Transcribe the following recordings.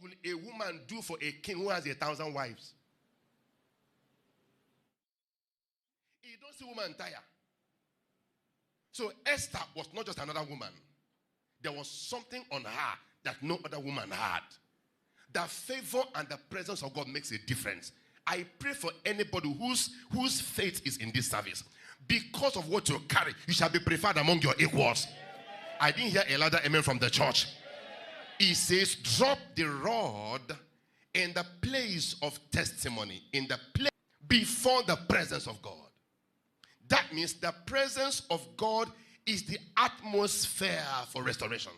will a woman do for a king who has 1,000 wives? You don't see woman tire. So Esther was not just another woman. There was something on her that no other woman had. The favor and the presence of God makes a difference. I pray for anybody whose faith is in this service. Because of what you carry, you shall be preferred among your equals. I didn't hear a louder amen from the church. He says, drop the rod in the place of testimony, in the place before the presence of God. That means the presence of God is the atmosphere for restoration.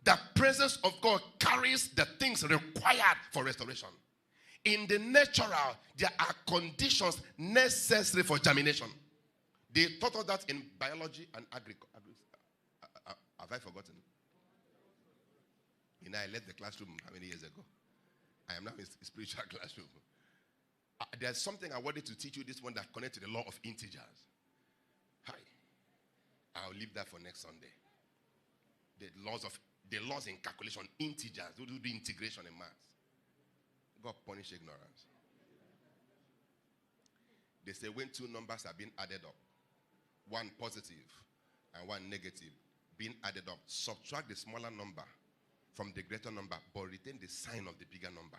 The presence of God carries the things required for restoration. In the natural, there are conditions necessary for germination. They taught us that in biology and agriculture. Have I forgotten? You know, I left the classroom how many years ago? I am now in a spiritual classroom. There's something I wanted to teach you this one that connects to the law of integers. Hi. I'll leave that for next Sunday. The laws in calculation, integers. Who do the integration in maths? God punish ignorance. They say when two numbers are being added up, one positive and one negative, being added up, subtract the smaller number from the greater number, but retain the sign of the bigger number.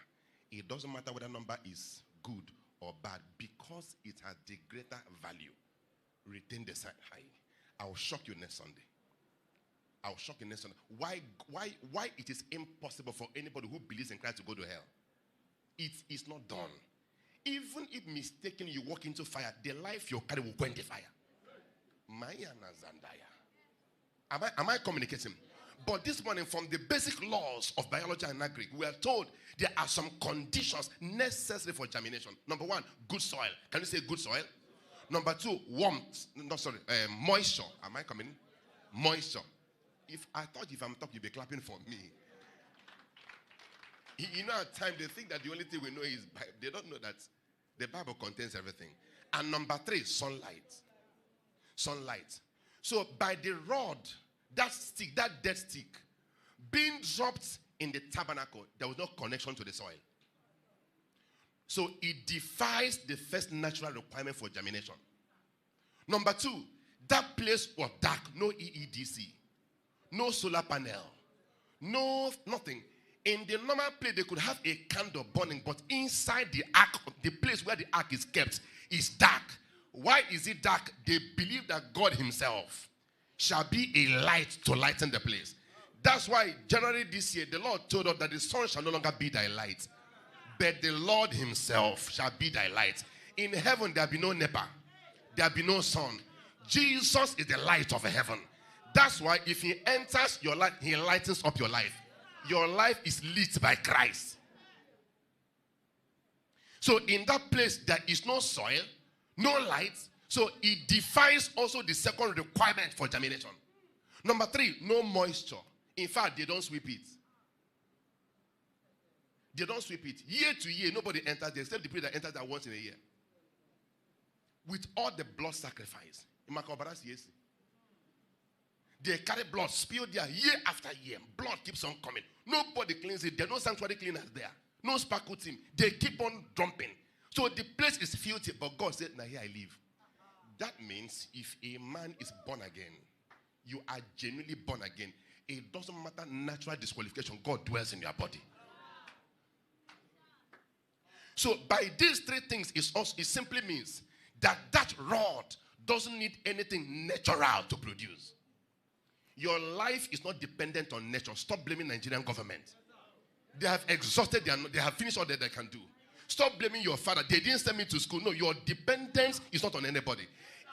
It doesn't matter whether number is good or bad, because it has the greater value. Retain the sign high. I'll shock you next Sunday. I'll shock you next Sunday. Why it is impossible for anybody who believes in Christ to go to hell? It is not done. Even if mistakenly you walk into fire, the life you carry will go into fire. Mayana Zandaya. Am I communicating? But this morning, from the basic laws of biology and agri, we are told there are some conditions necessary for germination. Number one, good soil. Can you say good soil? Number two, warmth. No, sorry, moisture. Am I coming? Moisture. If I'm talking, you'll be clapping for me. You know, at times they think that the only thing we know is Bible. They don't know that the Bible contains everything. And number three, sunlight. Sunlight. So by the rod, that stick, that dead stick, being dropped in the tabernacle, there was no connection to the soil. So it defies the first natural requirement for germination. Number two, that place was dark, no EEDC, no solar panel, no nothing. In the normal place, they could have a candle burning, but inside the ark, the place where the ark is kept, is dark. Why is it dark? They believe that God himself shall be a light to lighten the place. That's why January this year, the Lord told us that the sun shall no longer be thy light, but the Lord himself shall be thy light. In heaven, there will be no NEPA. There will be no sun. Jesus is the light of heaven. That's why if he enters your life, he lightens up your life. Your life is lit by Christ. So in that place, there is no soil, no light. So it defies also the second requirement for germination. Number three, no moisture. In fact, they don't sweep it. They don't sweep it. Year to year, nobody enters there except the people that enter there once in a year. With all the blood sacrifice. They carry blood spilled there year after year. Blood keeps on coming. Nobody cleans it. There's no sanctuary cleaners there. No sparkle team. They keep on dumping. So the place is filthy. But God said, now here I live. That means if a man is born again, you are genuinely born again. It doesn't matter natural disqualification. God dwells in your body. So by these three things, it simply means that that rod doesn't need anything natural to produce. Your life is not dependent on nature. Stop blaming Nigerian government. They have exhausted they have finished all that they can do. Stop blaming your father. They didn't send me to school. No, your dependence is not on anybody.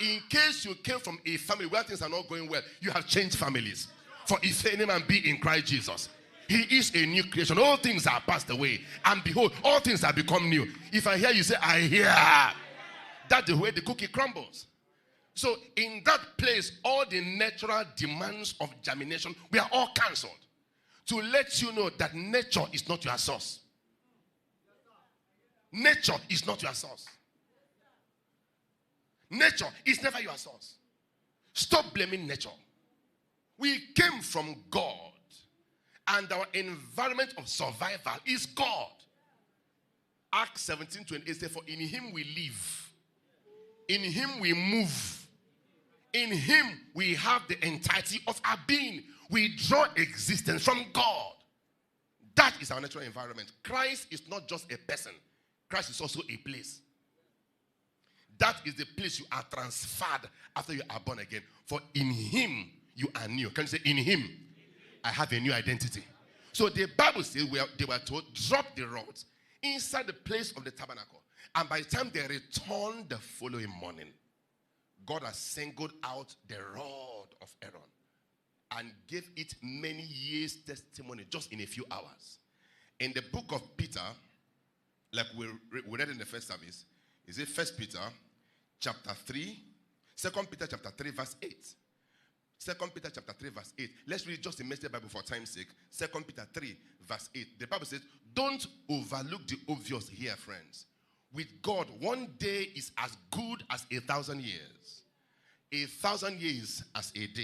In case you came from a family where things are not going well, you have changed families. For if any man be in Christ Jesus, he is a new creation. All things are passed away. And behold, all things have become new. If I hear you say, I hear, that's the way the cookie crumbles. So in that place, all the natural demands of germination, we are all cancelled. To let you know that nature is not your source. Nature is not your source. Nature is never your source. Stop blaming nature. We came from God. And our environment of survival is God. Acts 17:28 says, for in him we live, in him we move, in him we have the entirety of our being. We draw existence from God. That is our natural environment. Christ is not just a person. Christ is also a place. That is the place you are transferred after you are born again. For in him you are new. Can you say, in him I have a new identity? So the Bible says they were told, drop the rods inside the place of the tabernacle. And by the time they returned the following morning, God has singled out the rod of Aaron and gave it many years' testimony just in a few hours. In the book of Peter, like we read in the first service, is it 1 Peter chapter 3, 2 Peter chapter 3 verse 8. 2 Peter chapter 3 verse 8. Let's read just the Message Bible for time's sake. 2 Peter 3 verse 8. The Bible says, don't overlook the obvious here, friends. With God, one day is as good as 1,000 years. 1,000 years as a day.